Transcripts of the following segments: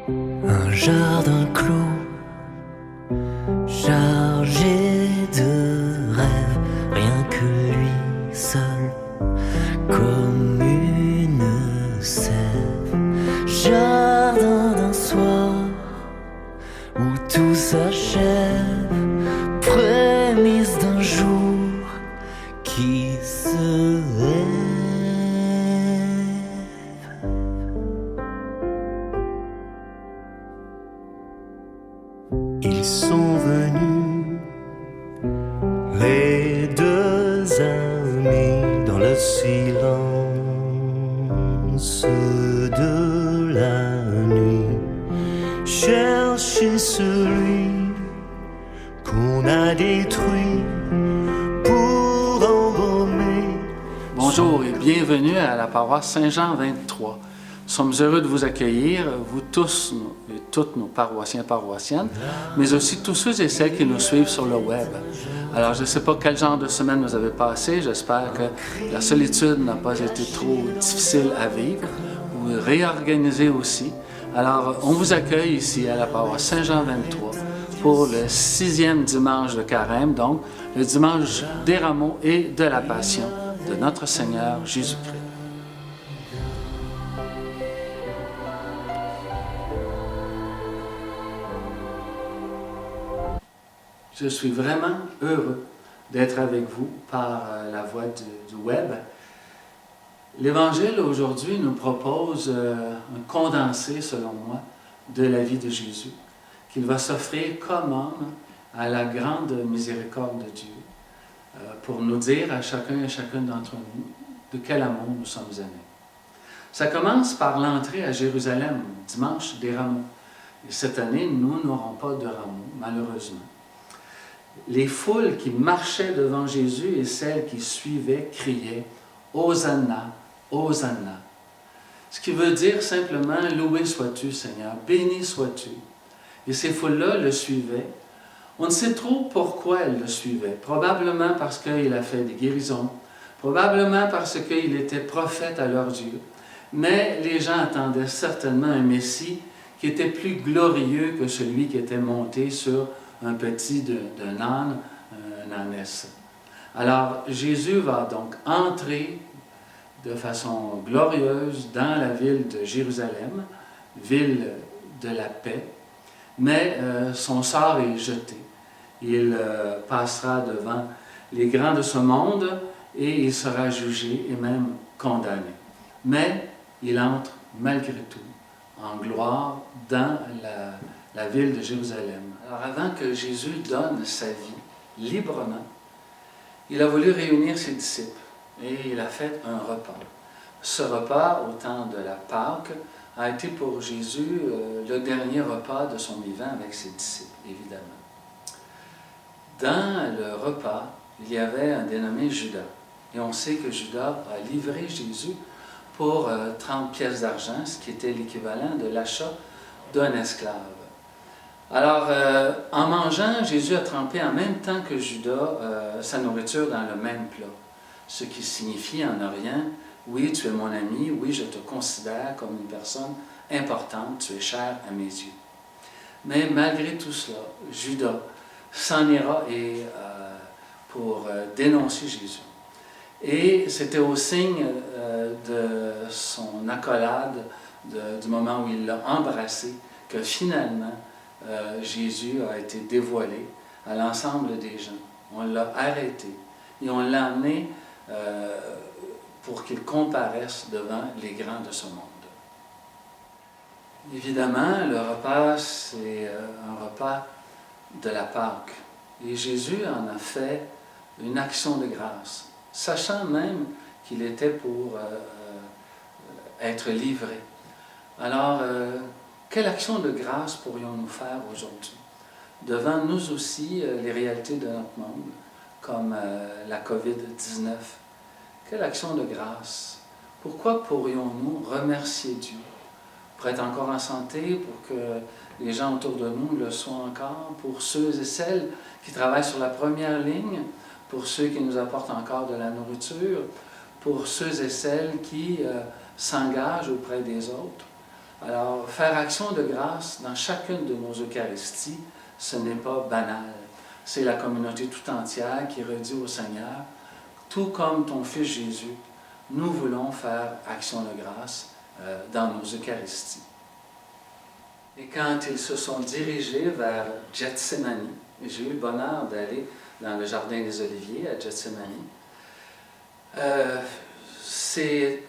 Un jardin clos, chargé de rêves, rien que lui seul, comme une sève. Jardin d'un soir où tout s'achève, prémisse d'un jour qui se lève. Ils sont venus, les deux amis, dans le silence de la nuit, chercher celui qu'on a détruit pour embaumer. Bonjour et bienvenue à la paroisse Saint-Jean 23. Nous sommes heureux de vous accueillir, vous tous et toutes nos paroissiens, paroissiennes, mais aussi tous ceux et celles qui nous suivent sur le web. Alors, je ne sais pas quel genre de semaine vous avez passé, j'espère que la solitude n'a pas été trop difficile à vivre, ou réorganiser aussi. Alors, on vous accueille ici à la paroisse Saint-Jean 23 pour le 6e dimanche de Carême, donc le dimanche des rameaux et de la Passion de notre Seigneur Jésus-Christ. Je suis vraiment heureux d'être avec vous par la voie du web. L'Évangile aujourd'hui nous propose un condensé, selon moi, de la vie de Jésus, qu'il va s'offrir comme homme à la grande miséricorde de Dieu, pour nous dire à chacun et chacune d'entre nous de quel amour nous sommes aimés. Ça commence par l'entrée à Jérusalem, dimanche des rameaux. Et cette année, nous n'aurons pas de rameaux, malheureusement. Les foules qui marchaient devant Jésus et celles qui suivaient criaient « Hosanna, Hosanna ». Ce qui veut dire simplement « Loué sois-tu, Seigneur, béni sois-tu ». Et ces foules-là le suivaient. On ne sait trop pourquoi elles le suivaient. Probablement parce qu'il a fait des guérisons, probablement parce qu'il était prophète à leurs yeux. Mais les gens attendaient certainement un Messie qui était plus glorieux que celui qui était monté sur un petit d'un âne, un ânesse. Alors, Jésus va donc entrer de façon glorieuse dans la ville de Jérusalem, ville de la paix, mais son sort est jeté. Il passera devant les grands de ce monde et il sera jugé et même condamné. Mais il entre malgré tout en gloire dans la ville de Jérusalem. Alors avant que Jésus donne sa vie librement, il a voulu réunir ses disciples et il a fait un repas. Ce repas, au temps de la Pâque, a été pour Jésus le dernier repas de son vivant avec ses disciples, évidemment. Dans le repas, il y avait un dénommé Judas. Et on sait que Judas a livré Jésus pour 30 pièces d'argent, ce qui était l'équivalent de l'achat d'un esclave. Alors, en mangeant, Jésus a trempé en même temps que Judas sa nourriture dans le même plat, ce qui signifie en orient, oui, tu es mon ami, oui, je te considère comme une personne importante, tu es cher à mes yeux. Mais malgré tout cela, Judas s'en ira pour dénoncer Jésus. Et c'était au signe de son accolade, du moment où il l'a embrassé, que finalement, Jésus a été dévoilé à l'ensemble des gens. On l'a arrêté et on l'a amené pour qu'il comparaisse devant les grands de ce monde. Évidemment, le repas, c'est un repas de la Pâque. Et Jésus en a fait une action de grâce, sachant même qu'il était pour être livré. Alors, quelle action de grâce pourrions-nous faire aujourd'hui? Devant nous aussi, les réalités de notre monde, comme la COVID-19. Quelle action de grâce? Pourquoi pourrions-nous remercier Dieu? Pour être encore en santé, pour que les gens autour de nous le soient encore, pour ceux et celles qui travaillent sur la première ligne, pour ceux qui nous apportent encore de la nourriture, pour ceux et celles qui s'engagent auprès des autres. Alors, faire action de grâce dans chacune de nos Eucharisties, ce n'est pas banal. C'est la communauté tout entière qui redit au Seigneur, tout comme ton Fils Jésus, nous voulons faire action de grâce dans nos Eucharisties. Et quand ils se sont dirigés vers Gethsémani, j'ai eu le bonheur d'aller dans le Jardin des Oliviers à Gethsémani, c'est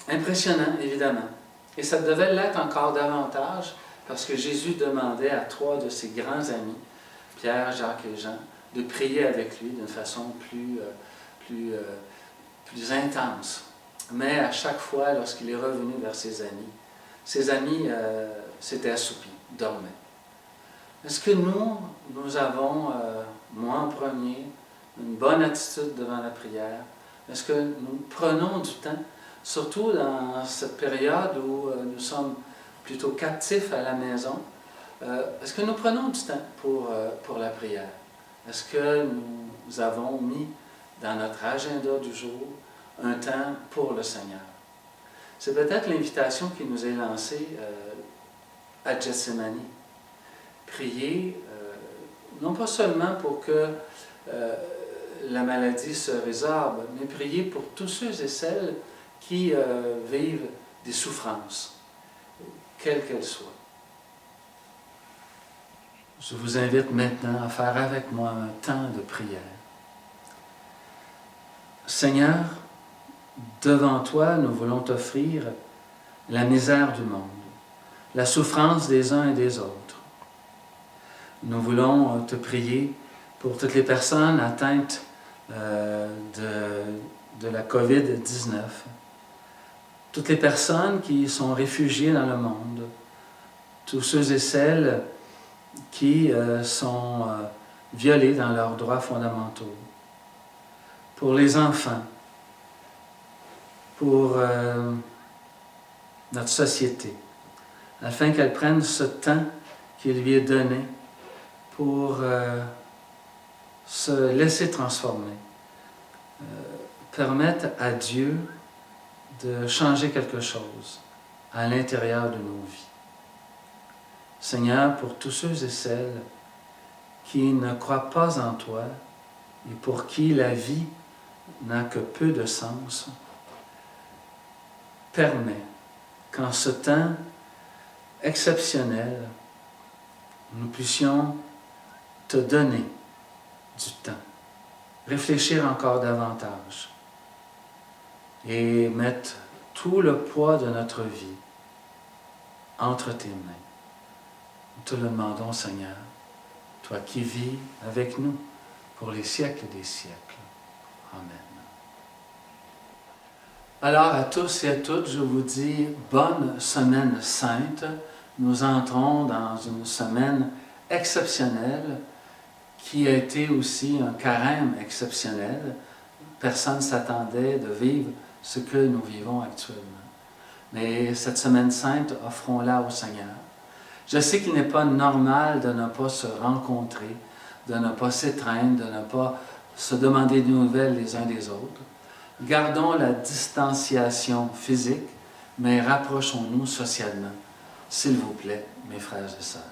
impressionnant, évidemment. Et ça devait l'être encore davantage parce que Jésus demandait à 3 de ses grands amis, Pierre, Jacques et Jean, de prier avec lui d'une façon plus intense. Mais à chaque fois, lorsqu'il est revenu vers ses amis s'étaient assoupis, dormaient. Est-ce que nous avons, moi en premier, une bonne attitude devant la prière? Est-ce que nous prenons du temps, surtout dans cette période où nous sommes plutôt captifs à la maison, est-ce que nous prenons du temps pour la prière? Est-ce que nous avons mis dans notre agenda du jour un temps pour le Seigneur? C'est peut-être l'invitation qui nous est lancée à Gethsémani. Prier, non pas seulement pour que la maladie se résorbe, mais prier pour tous ceux et celles qui vivent des souffrances, quelles qu'elles soient. Je vous invite maintenant à faire avec moi un temps de prière. Seigneur, devant toi, nous voulons t'offrir la misère du monde, la souffrance des uns et des autres. Nous voulons te prier pour toutes les personnes atteintes de la COVID-19, toutes les personnes qui sont réfugiées dans le monde, tous ceux et celles qui sont violés dans leurs droits fondamentaux, pour les enfants, pour notre société, afin qu'elle prenne ce temps qui lui est donné pour se laisser transformer, permettre à Dieu de changer quelque chose à l'intérieur de nos vies. Seigneur, pour tous ceux et celles qui ne croient pas en toi et pour qui la vie n'a que peu de sens, permets qu'en ce temps exceptionnel, nous puissions te donner du temps, réfléchir encore davantage et mettre tout le poids de notre vie entre tes mains. Nous te le demandons, Seigneur, toi qui vis avec nous pour les siècles des siècles. Amen. Alors à tous et à toutes, je vous dis bonne semaine sainte. Nous entrons dans une semaine exceptionnelle qui a été aussi un carême exceptionnel. Personne ne s'attendait de vivre ce que nous vivons actuellement. Mais cette semaine sainte, offrons-la au Seigneur. Je sais qu'il n'est pas normal de ne pas se rencontrer, de ne pas s'étreindre, de ne pas se demander des nouvelles les uns des autres. Gardons la distanciation physique, mais rapprochons-nous socialement. S'il vous plaît, mes frères et sœurs.